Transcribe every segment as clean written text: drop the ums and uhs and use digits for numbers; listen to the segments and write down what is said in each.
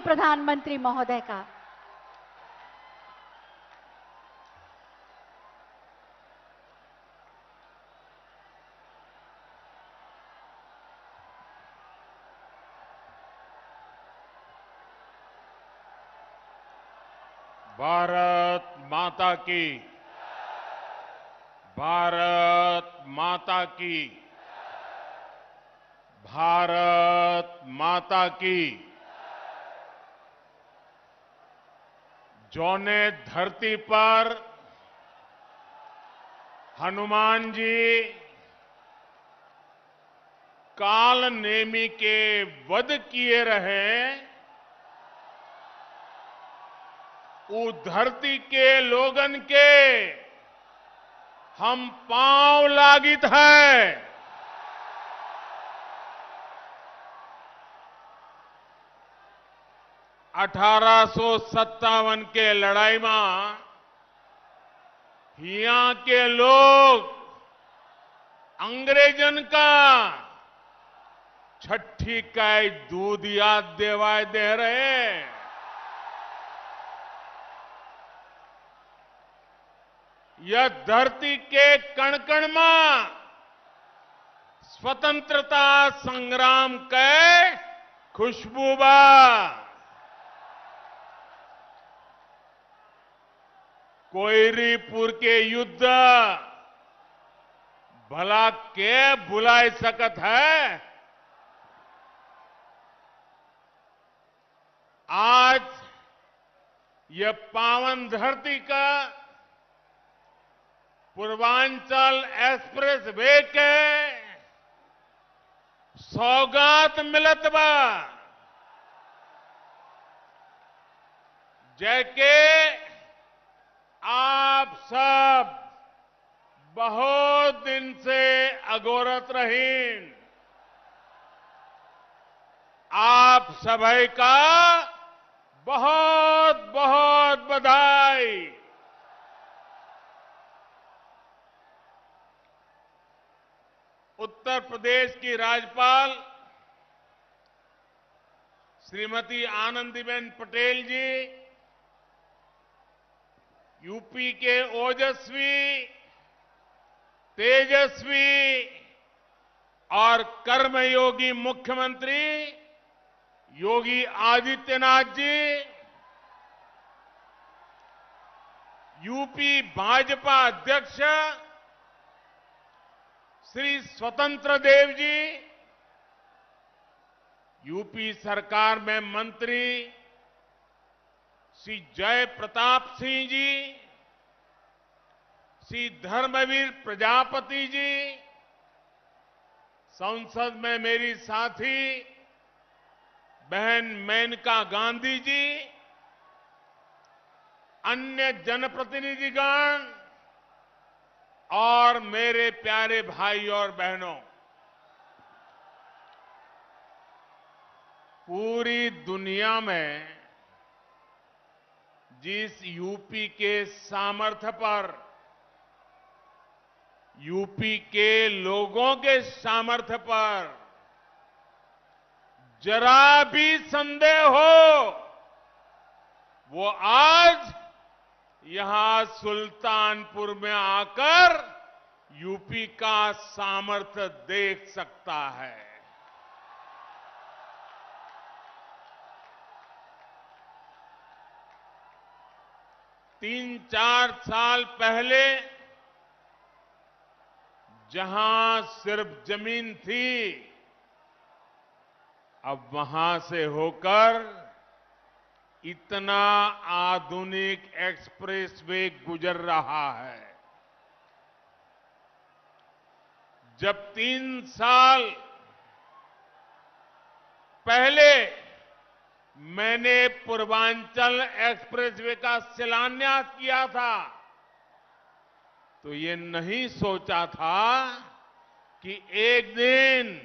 प्रधानमंत्री महोदय का। भारत माता की, भारत माता की, भारत माता की। जौने धरती पर हनुमान जी काल नेमी के वध किए रहे, उस धरती के लोगन के हम पांव लागित है। 1857 के लड़ाई में यहाँ के लोग अंग्रेजन का छठी का दूध याद देवाय दे रहे। यह धरती के कण कण में स्वतंत्रता संग्राम के खुशबू बा। कोयरीपुर के युद्ध भला के भुलाए सकत है। आज यह पावन धरती का पूर्वांचल एक्सप्रेस वे के सौगात मिलत बा। जैके आप सब बहुत दिन से अगोरत रहीन। आप सभी का बहुत बहुत बधाई। उत्तर प्रदेश की राज्यपाल श्रीमती आनंदीबेन पटेल जी, यूपी के ओजस्वी, तेजस्वी और कर्मयोगी मुख्यमंत्री योगी आदित्यनाथ जी, यूपी भाजपा अध्यक्ष श्री स्वतंत्र देव जी, यूपी सरकार में मंत्री श्री जय प्रताप सिंह जी, श्री धर्मवीर प्रजापति जी, संसद में मेरी साथी बहन मेनका गांधी जी, अन्य जनप्रतिनिधिगण और मेरे प्यारे भाई और बहनों, पूरी दुनिया में जिस यूपी के सामर्थ्य पर, यूपी के लोगों के सामर्थ्य पर जरा भी संदेह हो, वो आज यहां सुल्तानपुर में आकर यूपी का सामर्थ्य देख सकता है। तीन चार साल पहले जहां सिर्फ जमीन थी, अब वहां से होकर इतना आधुनिक एक्सप्रेसवे गुजर रहा है। जब 3 साल पहले मैंने पूर्वांचल एक्सप्रेसवे का शिलान्यास किया था, तो ये नहीं सोचा था कि एक दिन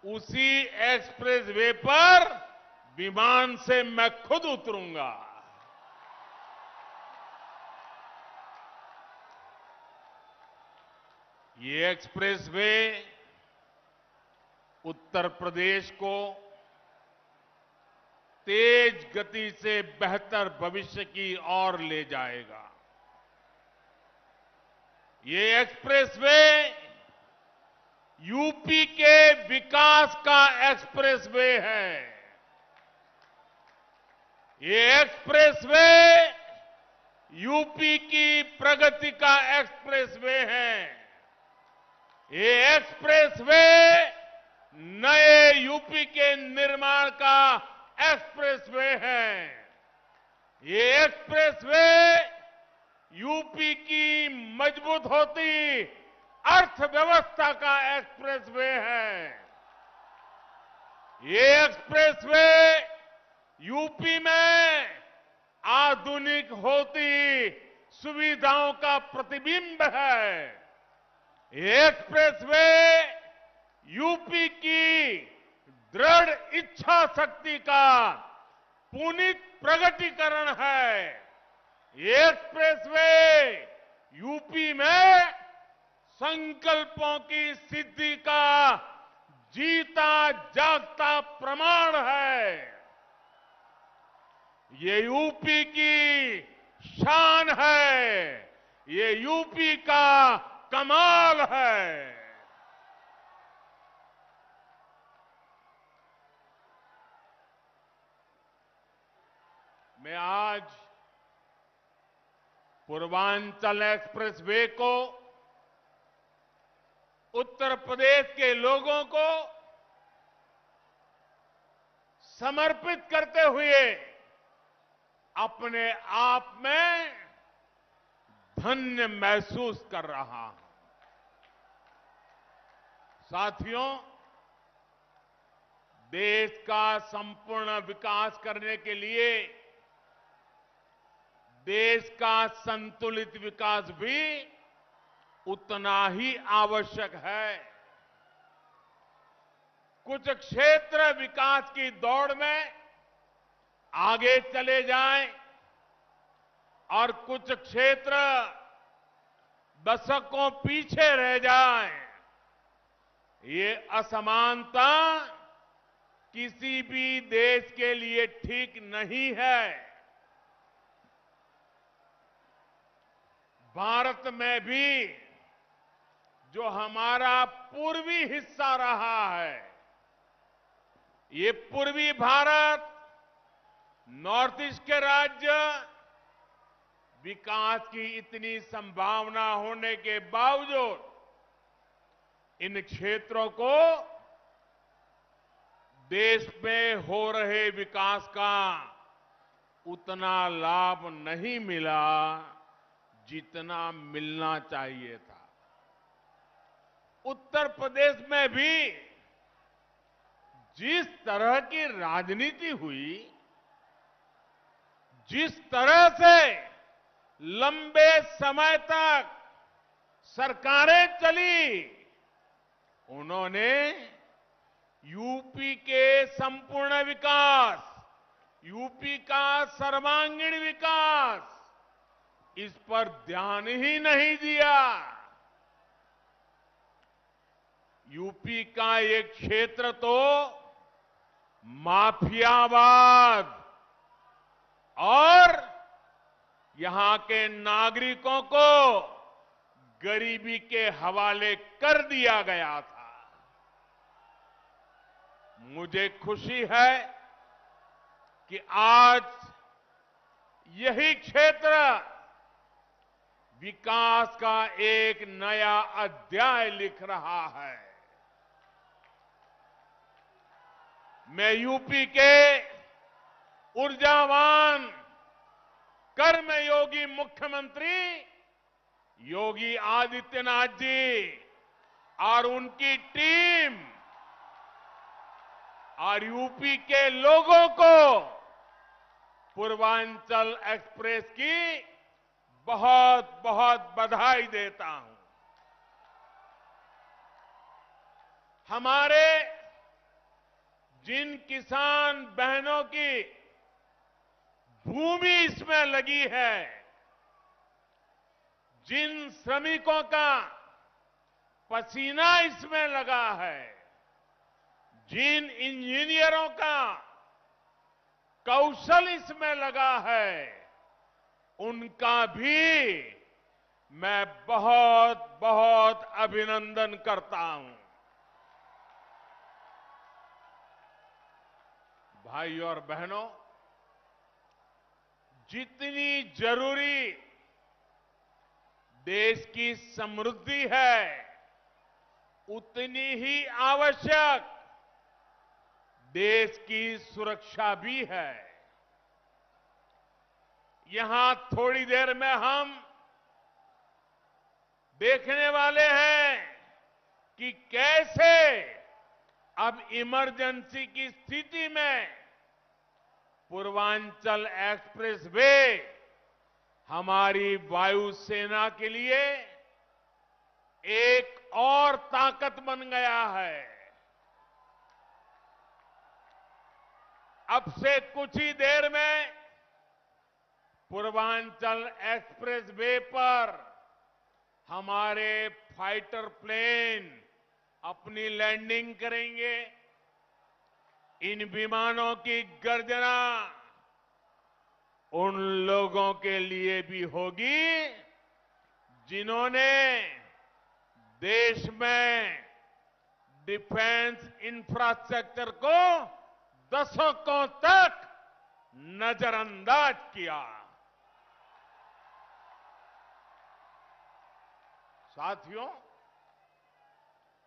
उसी एक्सप्रेसवे पर विमान से मैं खुद उतरूंगा। ये एक्सप्रेसवे उत्तर प्रदेश को तेज गति से बेहतर भविष्य की ओर ले जाएगा। ये एक्सप्रेसवे यूपी के विकास का एक्सप्रेसवे है। ये एक्सप्रेसवे यूपी की प्रगति का एक्सप्रेसवे है। ये एक्सप्रेसवे नए यूपी के निर्माण का एक्सप्रेसवे है। ये एक्सप्रेसवे यूपी की मजबूत होती अर्थव्यवस्था का एक्सप्रेसवे है। ये एक्सप्रेसवे यूपी में आधुनिक होती सुविधाओं का प्रतिबिंब है। ये एक्सप्रेसवे यूपी की दृढ़ इच्छा शक्ति का पुनीत प्रगटीकरण है। ये एक्सप्रेसवे यूपी में संकल्पों की सिद्धि का जीता जागता प्रमाण है। ये यूपी की शान है। ये यूपी का कमाल है। मैं आज पूर्वांचल एक्सप्रेसवे को उत्तर प्रदेश के लोगों को समर्पित करते हुए अपने आप में धन्य महसूस कर रहा हूं। साथियों, देश का संपूर्ण विकास करने के लिए देश का संतुलित विकास भी उतना ही आवश्यक है। कुछ क्षेत्र विकास की दौड़ में आगे चले जाएं और कुछ क्षेत्र दशकों पीछे रह जाएं। ये असमानता किसी भी देश के लिए ठीक नहीं है। भारत में भी जो हमारा पूर्वी हिस्सा रहा है, ये पूर्वी भारत, नॉर्थ ईस्ट के राज्य विकास की इतनी संभावना होने के बावजूद इन क्षेत्रों को देश में हो रहे विकास का उतना लाभ नहीं मिला जितना मिलना चाहिए था। उत्तर प्रदेश में भी जिस तरह की राजनीति हुई, जिस तरह से लंबे समय तक सरकारें चली, उन्होंने यूपी के संपूर्ण विकास, यूपी का सर्वांगीण विकास, इस पर ध्यान ही नहीं दिया। यूपी का एक क्षेत्र तो माफियावाद और यहां के नागरिकों को गरीबी के हवाले कर दिया गया था। मुझे खुशी है कि आज यही क्षेत्र विकास का एक नया अध्याय लिख रहा है। मैं यूपी के ऊर्जावान, कर्मयोगी मुख्यमंत्री योगी आदित्यनाथ जी और उनकी टीम और यूपी के लोगों को पूर्वांचल एक्सप्रेस की बहुत बहुत बधाई देता हूं। हमारे जिन किसान बहनों की भूमि इसमें लगी है, जिन श्रमिकों का पसीना इसमें लगा है, जिन इंजीनियरों का कौशल इसमें लगा है, उनका भी मैं बहुत बहुत अभिनंदन करता हूं। भाइयों और बहनों, जितनी जरूरी देश की समृद्धि है, उतनी ही आवश्यक देश की सुरक्षा भी है। यहां थोड़ी देर में हम देखने वाले हैं कि कैसे अब इमरजेंसी की स्थिति में पूर्वांचल एक्सप्रेस वे हमारी वायुसेना के लिए एक और ताकत बन गया है। अब से कुछ ही देर में पूर्वांचल एक्सप्रेस वे पर हमारे फाइटर प्लेन अपनी लैंडिंग करेंगे। इन विमानों की गर्जना उन लोगों के लिए भी होगी जिन्होंने देश में डिफेंस इंफ्रास्ट्रक्चर को दशकों तक नजरअंदाज किया। साथियों,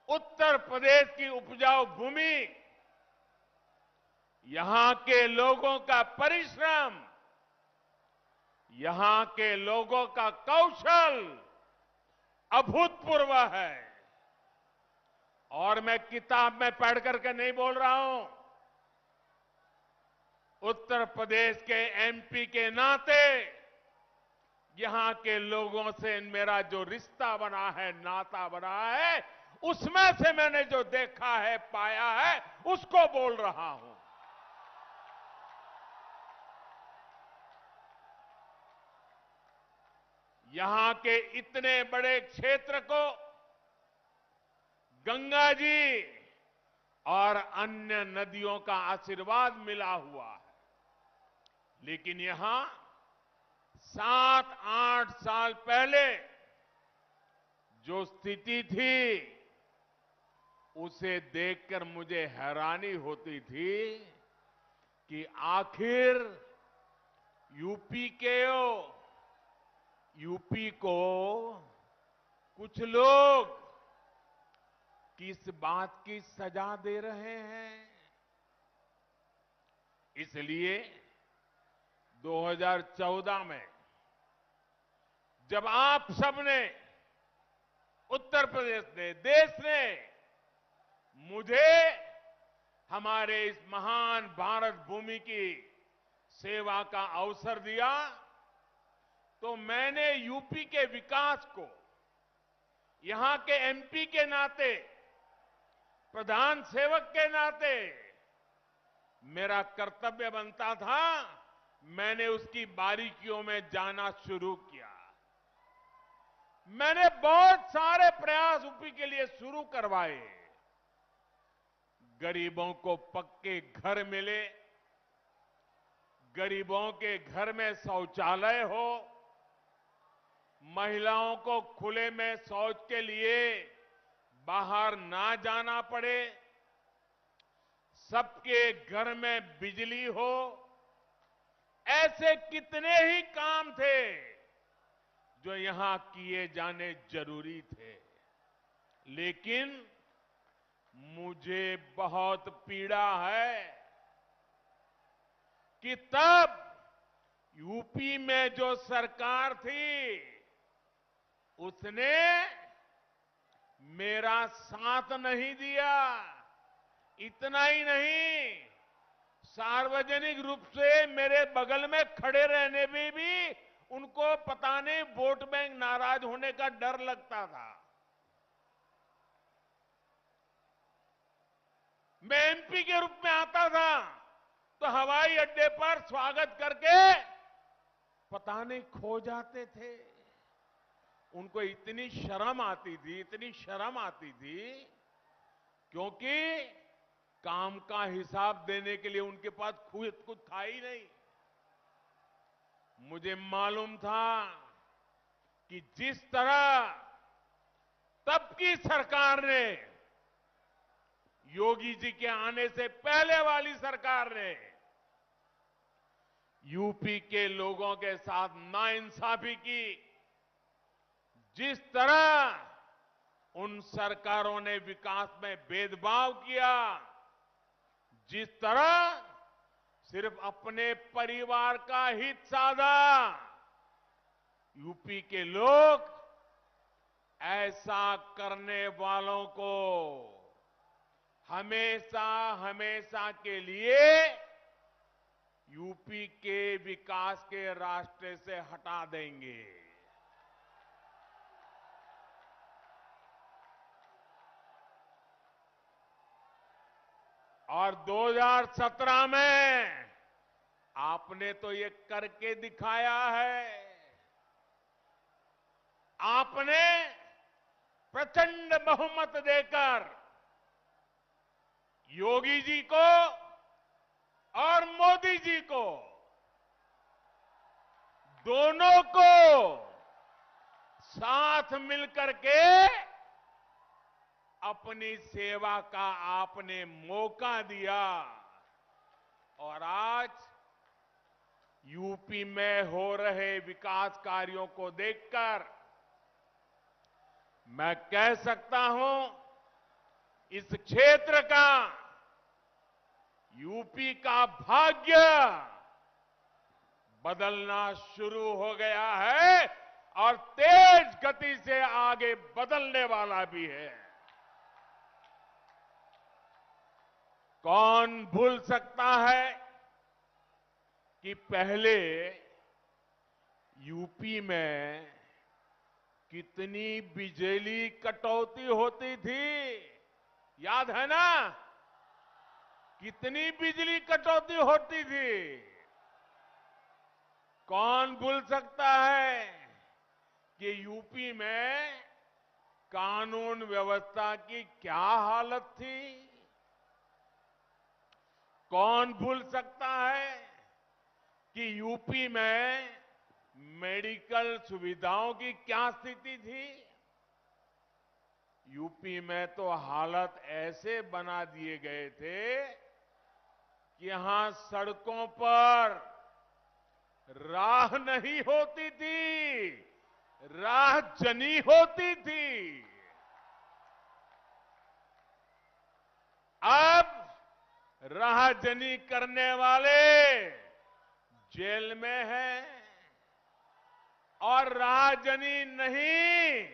उत्तर प्रदेश की उपजाऊ भूमि, यहां के लोगों का परिश्रम, यहां के लोगों का कौशल अभूतपूर्व है। और मैं किताब में पढ़ करके नहीं बोल रहा हूं, उत्तर प्रदेश के एमपी के नाते यहां के लोगों से मेरा जो रिश्ता बना है, नाता बना है, उसमें से मैंने जो देखा है, पाया है, उसको बोल रहा हूं। यहां के इतने बड़े क्षेत्र को गंगा जी और अन्य नदियों का आशीर्वाद मिला हुआ है, लेकिन यहां 7-8 साल पहले जो स्थिति थी, उसे देखकर मुझे हैरानी होती थी कि आखिर यूपी को कुछ लोग किस बात की सजा दे रहे हैं। इसलिए 2014 में जब आप सबने, उत्तर प्रदेश ने, देश ने मुझे हमारे इस महान भारत भूमि की सेवा का अवसर दिया, तो मैंने यूपी के विकास को यहां के एमपी के नाते, प्रधान सेवक के नाते मेरा कर्तव्य बनता था। मैंने उसकी बारीकियों में जाना शुरू किया। मैंने बहुत सारे प्रयास यूपी के लिए शुरू करवाए। गरीबों को पक्के घर मिले, गरीबों के घर में शौचालय हो, महिलाओं को खुले में शौच के लिए बाहर ना जाना पड़े, सबके घर में बिजली हो, ऐसे कितने ही काम थे जो यहां किए जाने जरूरी थे। लेकिन मुझे बहुत पीड़ा है कि तब यूपी में जो सरकार थी, उसने मेरा साथ नहीं दिया। इतना ही नहीं, सार्वजनिक रूप से मेरे बगल में खड़े रहने में भी उनको पता नहीं वोट बैंक नाराज होने का डर लगता था। मैं एमपी के रूप में आता था तो हवाई अड्डे पर स्वागत करके पता नहीं खो जाते थे। उनको इतनी शर्म आती थी, इतनी शर्म आती थी, क्योंकि काम का हिसाब देने के लिए उनके पास खुद कुछ था ही नहीं। मुझे मालूम था कि जिस तरह तब की सरकार ने, योगी जी के आने से पहले वाली सरकार ने यूपी के लोगों के साथ नाइंसाफी की, जिस तरह उन सरकारों ने विकास में भेदभाव किया, जिस तरह सिर्फ अपने परिवार का हित साधा, यूपी के लोग ऐसा करने वालों को हमेशा हमेशा के लिए यूपी के विकास के रास्ते से हटा देंगे। और 2017 में आपने तो ये करके दिखाया है। आपने प्रचंड बहुमत देकर योगी जी को और मोदी जी को, दोनों को साथ मिलकर के अपनी सेवा का आपने मौका दिया। और आज यूपी में हो रहे विकास कार्यों को देखकर मैं कह सकता हूं, इस क्षेत्र का, यूपी का भाग्य बदलना शुरू हो गया है और तेज गति से आगे बदलने वाला भी है। कौन भूल सकता है कि पहले यूपी में कितनी बिजली कटौती होती थी? याद है ना? कितनी बिजली कटौती होती थी? कौन भूल सकता है कि यूपी में कानून व्यवस्था की क्या हालत थी? कौन भूल सकता है कि यूपी में मेडिकल सुविधाओं की क्या स्थिति थी? यूपी में तो हालत ऐसे बना दिए गए थे कि यहां सड़कों पर राह नहीं होती थी, राह जनी होती थी। अब राहजनी करने वाले जेल में हैं और राहजनी नहीं,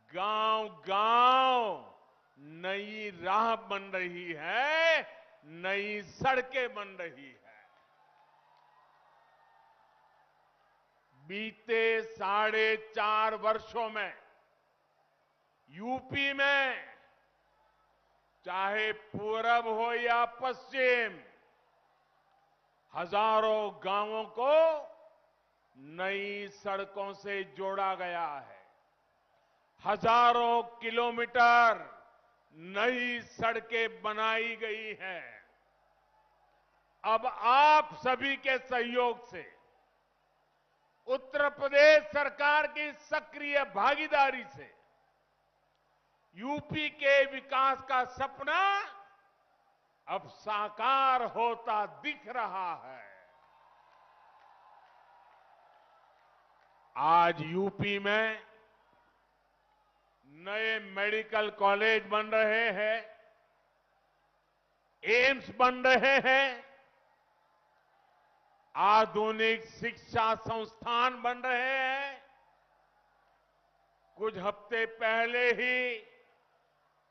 गांव-गांव नई राह बन रही है, नई सड़कें बन रही है। बीते 4.5 वर्षों में यूपी में चाहे पूरब हो या पश्चिम, हजारों गांवों को नई सड़कों से जोड़ा गया है। हजारों किलोमीटर नई सड़कें बनाई गई हैं। अब आप सभी के सहयोग से, उत्तर प्रदेश सरकार की सक्रिय भागीदारी से यूपी के विकास का सपना अब साकार होता दिख रहा है। आज यूपी में नए मेडिकल कॉलेज बन रहे हैं, एम्स बन रहे हैं, आधुनिक शिक्षा संस्थान बन रहे हैं। कुछ हफ्ते पहले ही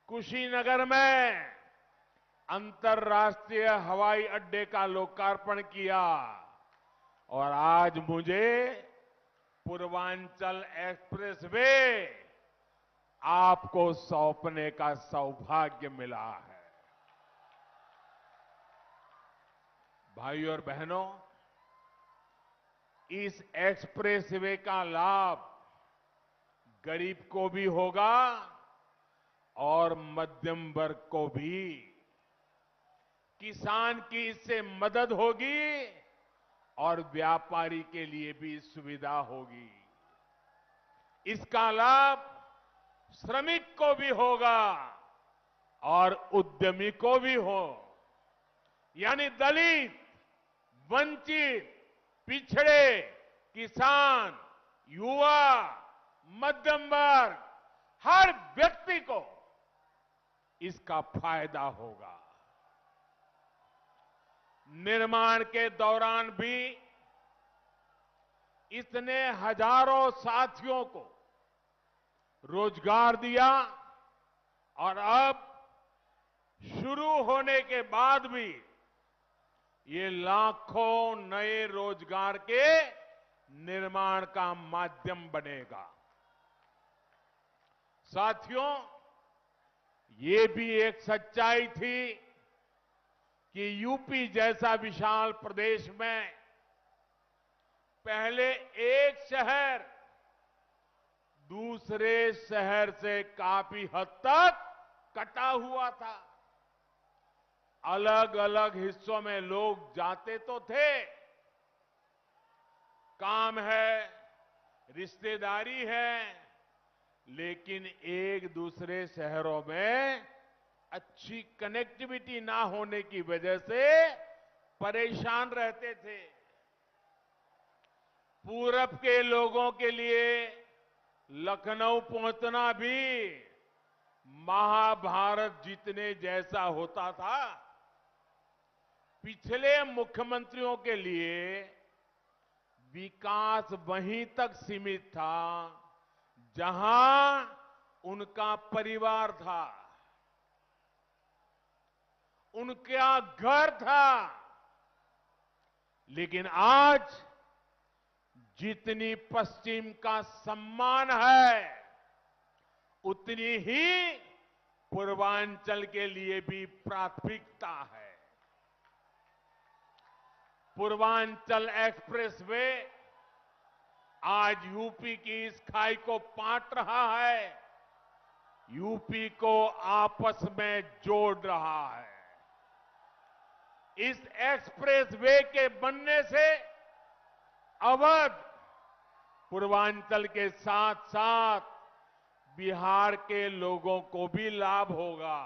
कुशीनगर में अंतर्राष्ट्रीय हवाई अड्डे का लोकार्पण किया और आज मुझे पूर्वांचल एक्सप्रेसवे आपको सौंपने का सौभाग्य मिला है। भाइयों और बहनों, इस एक्सप्रेसवे का लाभ गरीब को भी होगा और मध्यम वर्ग को भी। किसान की इससे मदद होगी और व्यापारी के लिए भी सुविधा होगी। इसका लाभ श्रमिक को भी होगा और उद्यमी को भी हो, यानी दलित, वंचित, पिछड़े, किसान, युवा, मध्यम वर्ग, हर व्यक्ति को इसका फायदा होगा। निर्माण के दौरान भी इसने हजारों साथियों को रोजगार दिया और अब शुरू होने के बाद भी ये लाखों नए रोजगार के निर्माण का माध्यम बनेगा। साथियों, ये भी एक सच्चाई थी कि यूपी जैसा विशाल प्रदेश में पहले एक शहर दूसरे शहर से काफी हद तक कटा हुआ था। अलग अलग हिस्सों में लोग जाते तो थे, काम है, रिश्तेदारी है, लेकिन एक दूसरे शहरों में अच्छी कनेक्टिविटी ना होने की वजह से परेशान रहते थे। पूरब के लोगों के लिए लखनऊ पहुंचना भी महाभारत जीतने जैसा होता था। पिछले मुख्यमंत्रियों के लिए विकास वहीं तक सीमित था जहां उनका परिवार था, उनका घर था। लेकिन आज जितनी पश्चिम का सम्मान है, उतनी ही पूर्वांचल के लिए भी प्राथमिकता है। पूर्वांचल एक्सप्रेसवे आज यूपी की इस खाई को पाट रहा है, यूपी को आपस में जोड़ रहा है। इस एक्सप्रेसवे के बनने से अवध, पूर्वांचल के साथ साथ बिहार के लोगों को भी लाभ होगा।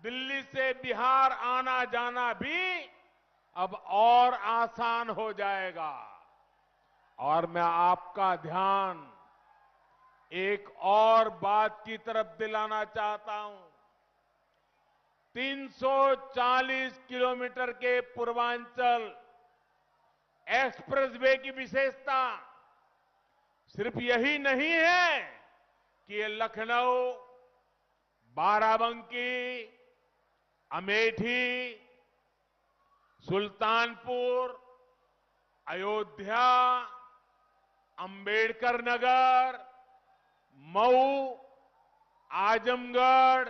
दिल्ली से बिहार आना जाना भी अब और आसान हो जाएगा। और मैं आपका ध्यान एक और बात की तरफ दिलाना चाहता हूं। 340 किलोमीटर के पूर्वांचल एक्सप्रेसवे की विशेषता सिर्फ यही नहीं है कि ये लखनऊ, बाराबंकी, अमेठी, सुल्तानपुर, अयोध्या, अंबेडकर नगर, मऊ, आजमगढ़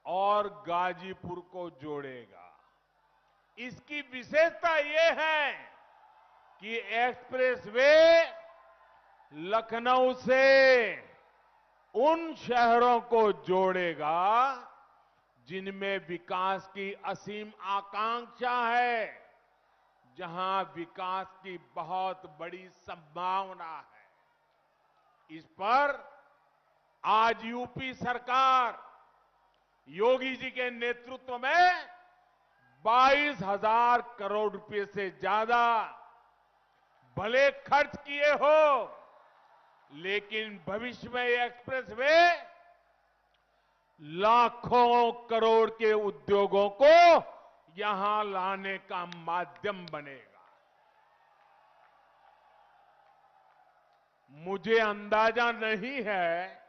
और गाजीपुर को जोड़ेगा। इसकी विशेषता ये है कि एक्सप्रेसवे लखनऊ से उन शहरों को जोड़ेगा जिनमें विकास की असीम आकांक्षा है, जहां विकास की बहुत बड़ी संभावना है। इस पर आज यूपी सरकार योगी जी के नेतृत्व में 22,000 करोड़ रुपए से ज्यादा भले खर्च किए हो, लेकिन भविष्य में ये एक्सप्रेसवे लाखों करोड़ के उद्योगों को यहां लाने का माध्यम बनेगा। मुझे अंदाजा नहीं है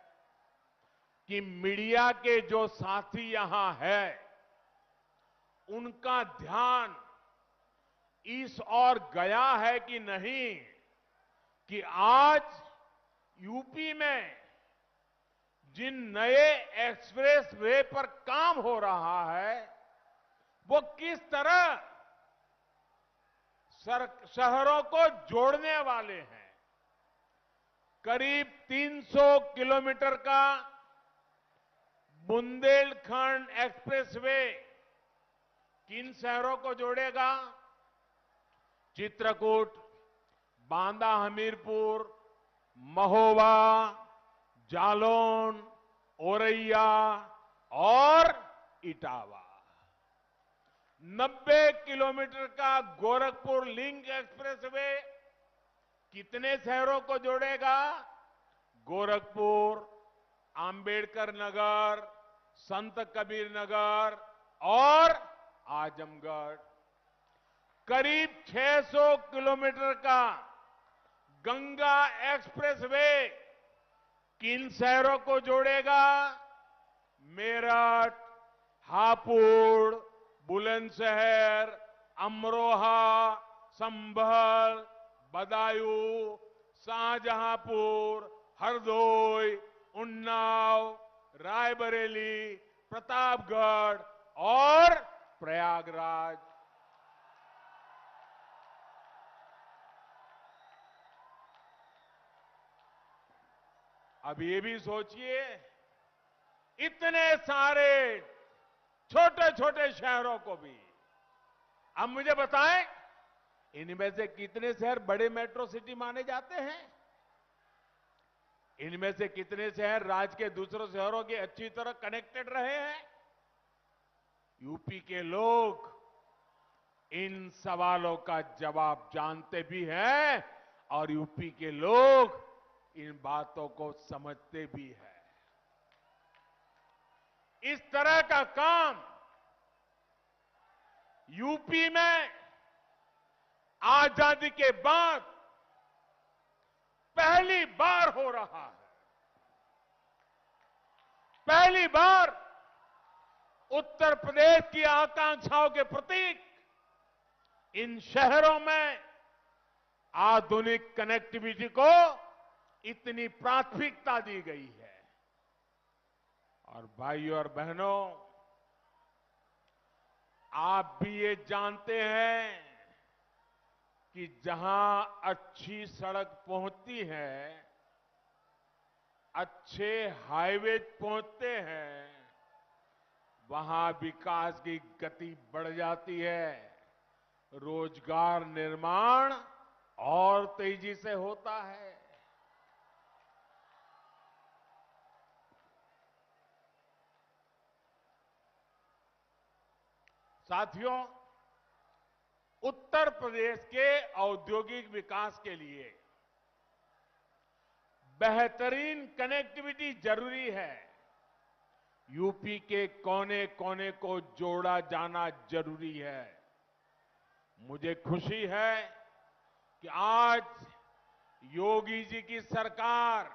कि मीडिया के जो साथी यहां है, उनका ध्यान इस ओर गया है कि नहीं कि आज यूपी में जिन नए एक्सप्रेस वे पर काम हो रहा है, वो किस तरह शहरों को जोड़ने वाले हैं। करीब 300 किलोमीटर का बुंदेलखंड एक्सप्रेसवे किन शहरों को जोड़ेगा? चित्रकूट, बांदा हमीरपुर, महोबा, जालौन, औरैया और इटावा। 90 किलोमीटर का गोरखपुर लिंक एक्सप्रेसवे कितने शहरों को जोड़ेगा? गोरखपुर, अंबेडकर नगर, संत कबीर नगर और आजमगढ़। करीब 600 किलोमीटर का गंगा एक्सप्रेसवे किन शहरों को जोड़ेगा? मेरठ, हापुड़, बुलंदशहर, अमरोहा, संभल, बदायूं, शाहजहांपुर, हरदोई, उन्नाव, रायबरेली, प्रतापगढ़ और प्रयागराज। अब ये भी सोचिए, इतने सारे छोटे छोटे शहरों को भी। अब मुझे बताएं, इनमें से कितने शहर बड़े मेट्रो सिटी माने जाते हैं? इनमें से कितने शहर राज्य के दूसरे शहरों के अच्छी तरह कनेक्टेड रहे हैं? यूपी के लोग इन सवालों का जवाब जानते भी हैं और यूपी के लोग इन बातों को समझते भी हैं। इस तरह का काम यूपी में आजादी के बाद पहली बार हो रहा है। पहली बार उत्तर प्रदेश की आकांक्षाओं के प्रतीक इन शहरों में आधुनिक कनेक्टिविटी को इतनी प्राथमिकता दी गई है। और भाइयों और बहनों, आप भी ये जानते हैं कि जहां अच्छी सड़क पहुंचती है, अच्छे हाईवे पहुंचते हैं, वहां विकास की गति बढ़ जाती है, रोजगार निर्माण और तेजी से होता है। साथियों, उत्तर प्रदेश के औद्योगिक विकास के लिए बेहतरीन कनेक्टिविटी जरूरी है। यूपी के कोने कोने को जोड़ा जाना जरूरी है। मुझे खुशी है कि आज योगी जी की सरकार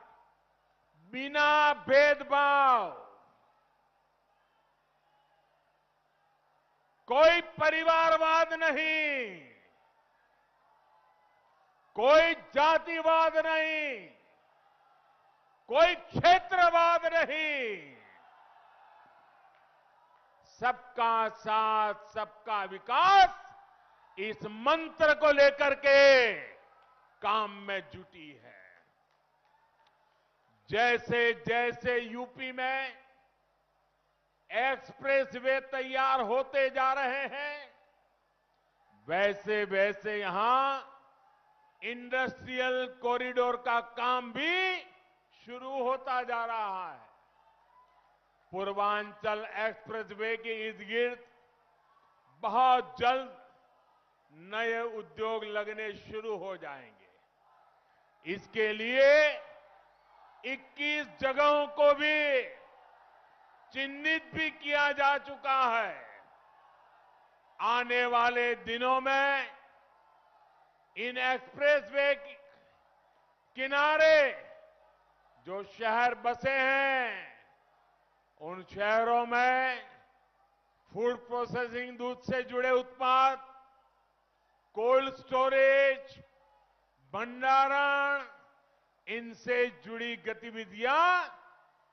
बिना भेदभाव, कोई परिवारवाद नहीं, कोई जातिवाद नहीं, कोई क्षेत्रवाद नहीं, सबका साथ सबका विकास, इस मंत्र को लेकर के काम में जुटी है। जैसे जैसे यूपी में एक्सप्रेसवे तैयार होते जा रहे हैं, वैसे वैसे यहां इंडस्ट्रियल कॉरिडोर का काम भी शुरू होता जा रहा है। पूर्वांचल एक्सप्रेसवे के इर्द गिर्द बहुत जल्द नए उद्योग लगने शुरू हो जाएंगे। इसके लिए 21 जगहों को भी चिन्हित भी किया जा चुका है। आने वाले दिनों में इन एक्सप्रेसवे किनारे जो शहर बसे हैं, उन शहरों में फूड प्रोसेसिंग, दूध से जुड़े उत्पाद, कोल्ड स्टोरेज, भंडारण, इनसे जुड़ी गतिविधियां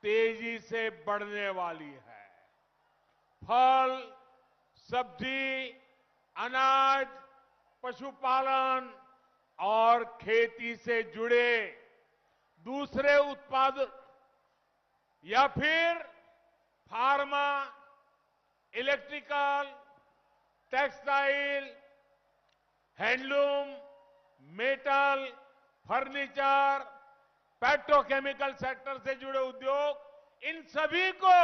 तेजी से बढ़ने वाली है। फल, सब्जी, अनाज, पशुपालन और खेती से जुड़े दूसरे उत्पाद या फिर pharma, electrical, textile, handloom, metal, furniture, petrochemical sector से जुड़े उद्योग, इन सभी को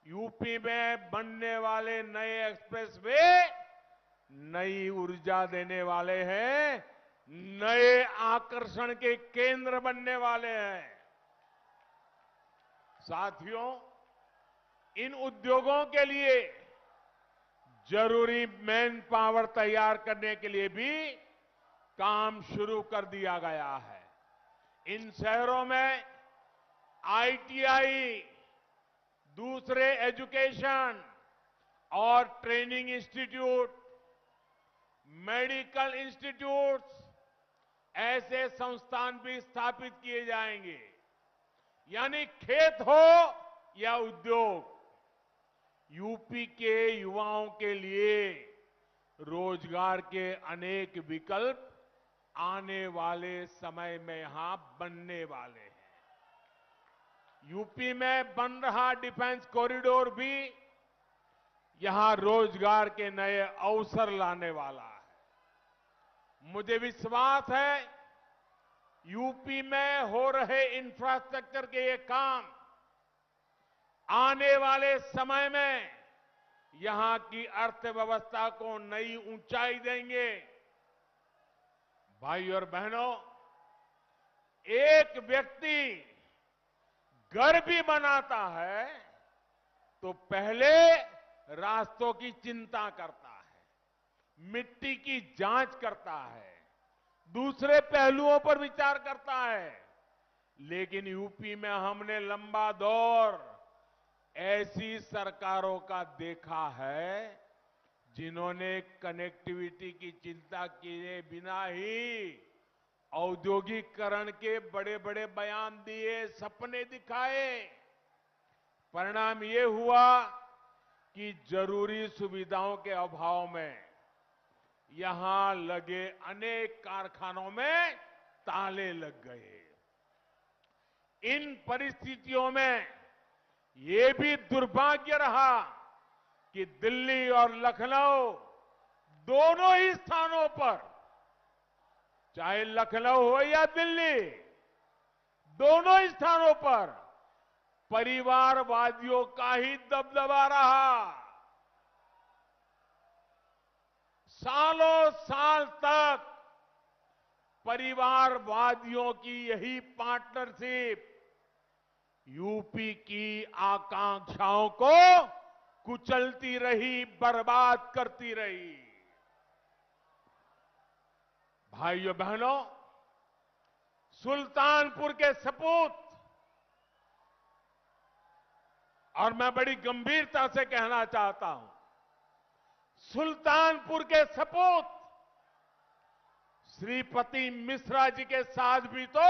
यूपी में बनने वाले नए एक्सप्रेसवे नई ऊर्जा देने वाले हैं, नए आकर्षण के केंद्र बनने वाले हैं। साथियों, इन उद्योगों के लिए जरूरी मैन पावर तैयार करने के लिए भी काम शुरू कर दिया गया है। इन शहरों में आईटीआई, दूसरे एजुकेशन और ट्रेनिंग इंस्टीट्यूट, मेडिकल इंस्टीट्यूट्स, ऐसे संस्थान भी स्थापित किए जाएंगे। यानी खेत हो या उद्योग, यूपी के युवाओं के लिए रोजगार के अनेक विकल्प आने वाले समय में यहां बनने वाले हैं। यूपी में बन रहा डिफेंस कॉरिडोर भी यहां रोजगार के नए अवसर लाने वाला है। मुझे विश्वास है यूपी में हो रहे इंफ्रास्ट्रक्चर के ये काम आने वाले समय में यहां की अर्थव्यवस्था को नई ऊंचाई देंगे। भाई और बहनों, एक व्यक्ति घर भी बनाता है तो पहले रास्तों की चिंता करता है, मिट्टी की जांच करता है, दूसरे पहलुओं पर विचार करता है। लेकिन यूपी में हमने लंबा दौर ऐसी सरकारों का देखा है जिन्होंने कनेक्टिविटी की चिंता किए बिना ही औद्योगिकरण के बड़े बड़े बयान दिए, सपने दिखाए। परिणाम ये हुआ कि जरूरी सुविधाओं के अभाव में यहां लगे अनेक कारखानों में ताले लग गए। इन परिस्थितियों में ये भी दुर्भाग्य रहा कि दिल्ली और लखनऊ दोनों ही स्थानों पर, चाहे लखनऊ हो या दिल्ली, दोनों ही स्थानों पर परिवारवादियों का ही दबदबा रहा। सालों साल तक परिवारवादियों की यही पार्टनरशिप यूपी की आकांक्षाओं को कुचलती रही, बर्बाद करती रही। भाइयों बहनों, सुल्तानपुर के सपूत, और मैं बड़ी गंभीरता से कहना चाहता हूं, सुल्तानपुर के सपूत श्रीपति मिश्रा जी के साथ भी तो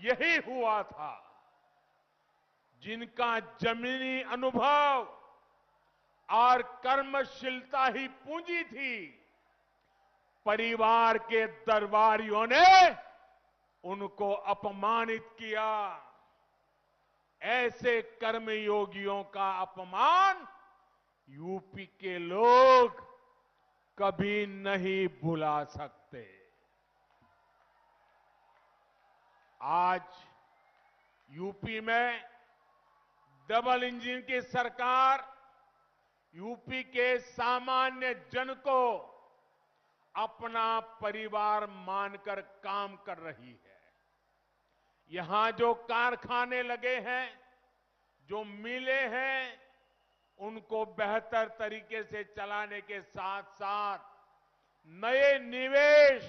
यही हुआ था। जिनका जमीनी अनुभव और कर्मशीलता ही पूंजी थी, परिवार के दरबारियों ने उनको अपमानित किया। ऐसे कर्मयोगियों का अपमान यूपी के लोग कभी नहीं भुला सकते। आज यूपी में डबल इंजन की सरकार यूपी के सामान्य जन को अपना परिवार मानकर काम कर रही है। यहां जो कारखाने लगे हैं, जो मिलें हैं, उनको बेहतर तरीके से चलाने के साथ साथ नए निवेश,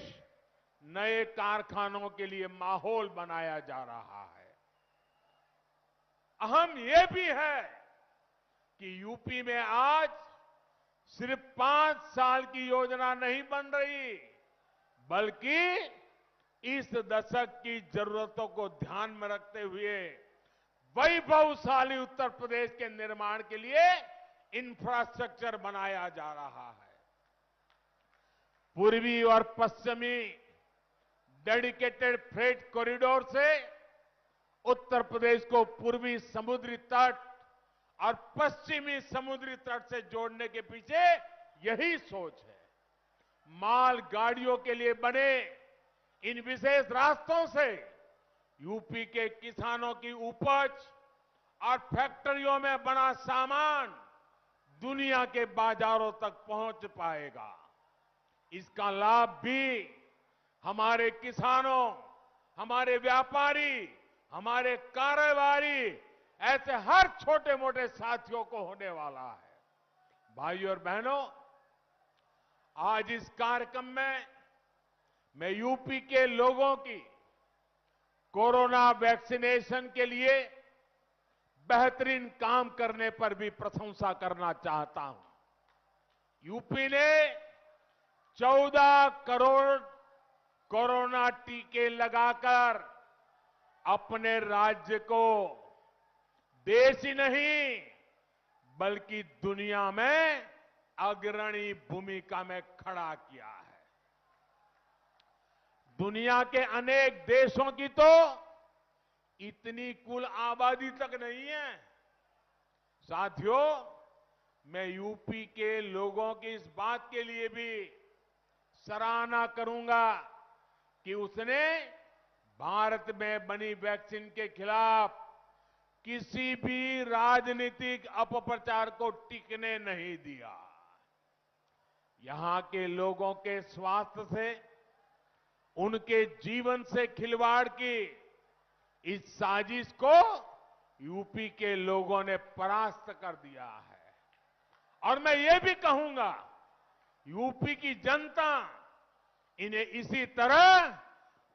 नए कारखानों के लिए माहौल बनाया जा रहा है। अहम यह भी है कि यूपी में आज सिर्फ 5 साल की योजना नहीं बन रही, बल्कि इस दशक की जरूरतों को ध्यान में रखते हुए वैभवशाली उत्तर प्रदेश के निर्माण के लिए इंफ्रास्ट्रक्चर बनाया जा रहा है। पूर्वी और पश्चिमी डेडिकेटेड फ्रेट कॉरिडोर से उत्तर प्रदेश को पूर्वी समुद्री तट और पश्चिमी समुद्री तट से जोड़ने के पीछे यही सोच है। माल गाड़ियों के लिए बने इन विशेष रास्तों से यूपी के किसानों की उपज और फैक्ट्रियों में बना सामान दुनिया के बाजारों तक पहुंच पाएगा। इसका लाभ भी हमारे किसानों, हमारे व्यापारी, हमारे कारोबारी, ऐसे हर छोटे मोटे साथियों को होने वाला है। भाइयों और बहनों, आज इस कार्यक्रम में मैं यूपी के लोगों की कोरोना वैक्सीनेशन के लिए बेहतरीन काम करने पर भी प्रशंसा करना चाहता हूं। यूपी ने 14 करोड़ कोरोना टीके लगाकर अपने राज्य को देश ही नहीं बल्कि दुनिया में अग्रणी भूमिका में खड़ा किया है। दुनिया के अनेक देशों की तो इतनी कुल आबादी तक नहीं है। साथियों, मैं यूपी के लोगों की इस बात के लिए भी सराहना करूंगा कि उसने भारत में बनी वैक्सीन के खिलाफ किसी भी राजनीतिक अपप्रचार को टिकने नहीं दिया। यहां के लोगों के स्वास्थ्य से, उनके जीवन से खिलवाड़ की इस साजिश को यूपी के लोगों ने परास्त कर दिया है। और मैं ये भी कहूंगा, यूपी की जनता इन्हें इसी तरह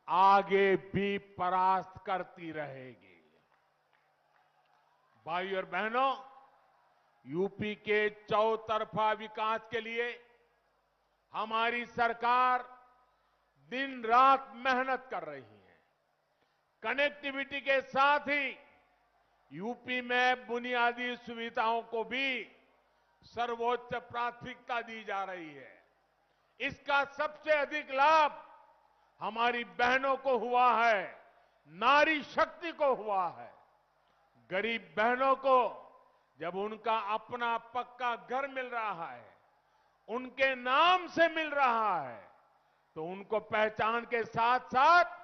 आगे भी परास्त करती रहेगी। भाइयों और बहनों, यूपी के चौतरफा विकास के लिए हमारी सरकार दिन रात मेहनत कर रही है। कनेक्टिविटी के साथ ही यूपी में बुनियादी सुविधाओं को भी सर्वोच्च प्राथमिकता दी जा रही है। इसका सबसे अधिक लाभ हमारी बहनों को हुआ है, नारी शक्ति को हुआ है। गरीब बहनों को जब उनका अपना पक्का घर मिल रहा है, उनके नाम से मिल रहा है, तो उनको पहचान के साथ साथ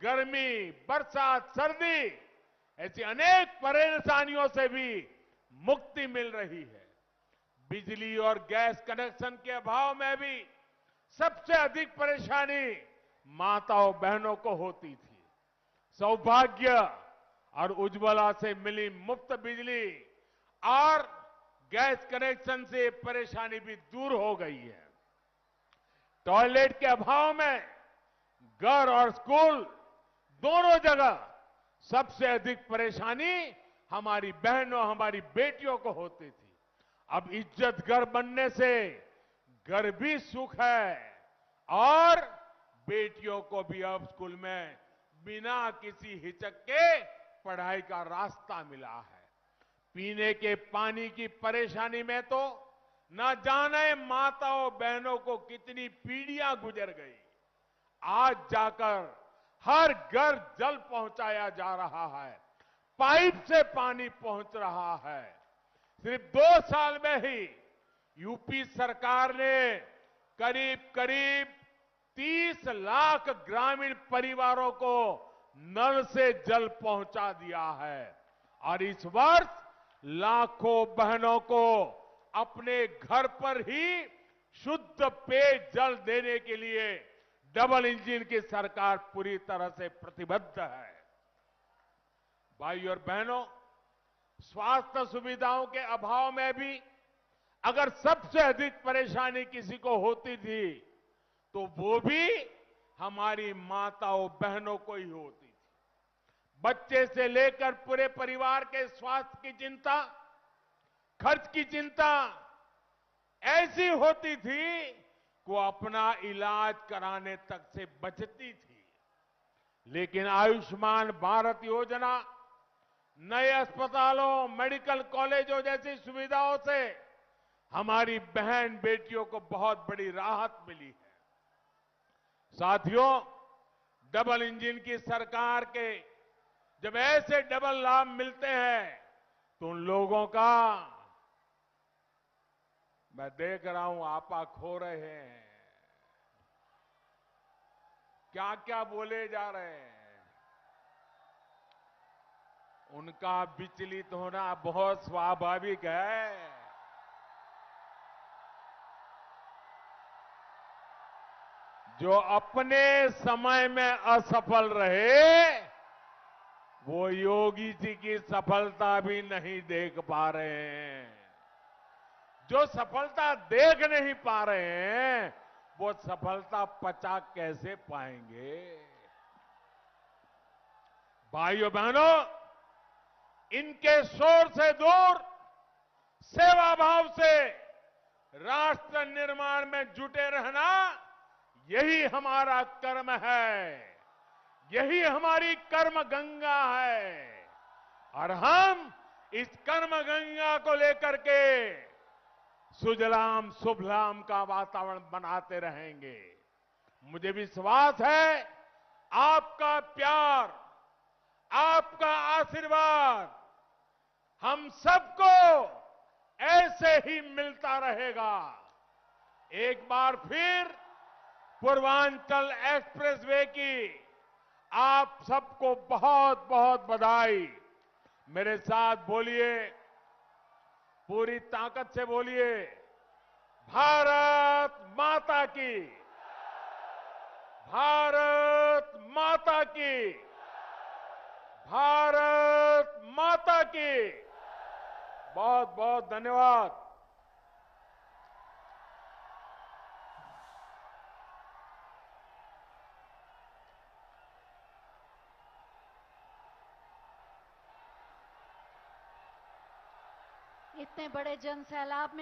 गर्मी, बरसात, सर्दी ऐसी अनेक परेशानियों से भी मुक्ति मिल रही है। बिजली और गैस कनेक्शन के अभाव में भी सबसे अधिक परेशानी माताओं बहनों को होती थी। सौभाग्य और उज्ज्वला से मिली मुफ्त बिजली और गैस कनेक्शन से परेशानी भी दूर हो गई है। टॉयलेट के अभाव में घर और स्कूल दोनों जगह सबसे अधिक परेशानी हमारी बहनों, हमारी बेटियों को होती थी। अब इज्जत घर बनने से घर भी सुख है और बेटियों को भी अब स्कूल में बिना किसी हिचक के पढ़ाई का रास्ता मिला है। पीने के पानी की परेशानी में तो न जाने माताओं बहनों को कितनी पीढ़ियां गुजर गई। आज जाकर हर घर जल पहुंचाया जा रहा है, पाइप से पानी पहुंच रहा है। सिर्फ 2 साल में ही यूपी सरकार ने करीब करीब 30 लाख ग्रामीण परिवारों को नल से जल पहुंचा दिया है और इस वर्ष लाखों बहनों को अपने घर पर ही शुद्ध पेयजल देने के लिए डबल इंजन की सरकार पूरी तरह से प्रतिबद्ध है। भाइयों और बहनों, स्वास्थ्य सुविधाओं के अभाव में भी अगर सबसे अधिक परेशानी किसी को होती थी तो वो भी हमारी माताओं बहनों को ही होती थी। बच्चे से लेकर पूरे परिवार के स्वास्थ्य की चिंता, खर्च की चिंता ऐसी होती थी कि वो अपना इलाज कराने तक से बचती थी। लेकिन आयुष्मान भारत योजना, नए अस्पतालों, मेडिकल कॉलेजों जैसी सुविधाओं से हमारी बहन बेटियों को बहुत बड़ी राहत मिली है। साथियों, डबल इंजन की सरकार के जब ऐसे डबल लाभ मिलते हैं तो उन लोगों का मैं देख रहा हूं आपा खो रहे हैं, क्या क्या बोले जा रहे हैं। उनका विचलित होना बहुत स्वाभाविक है। जो अपने समय में असफल रहे, वो योगी जी की सफलता भी नहीं देख पा रहे हैं। जो सफलता देख नहीं पा रहे हैं, वो सफलता पचा कैसे पाएंगे। भाइयों बहनों, इनके शोर से दूर सेवा भाव से राष्ट्र निर्माण में जुटे रहना, यही हमारा कर्म है, यही हमारी कर्म गंगा है। और हम इस कर्म गंगा को लेकर के सुजलाम सुफलाम का वातावरण बनाते रहेंगे। मुझे विश्वास है आपका प्यार, आपका आशीर्वाद हम सबको ऐसे ही मिलता रहेगा। एक बार फिर पूर्वांचल एक्सप्रेसवे की आप सबको बहुत बहुत बधाई। मेरे साथ बोलिए, पूरी ताकत से बोलिए, भारत माता की, भारत माता की, भारत माता की। बहुत बहुत धन्यवाद। इतने बड़े जन सैलाब में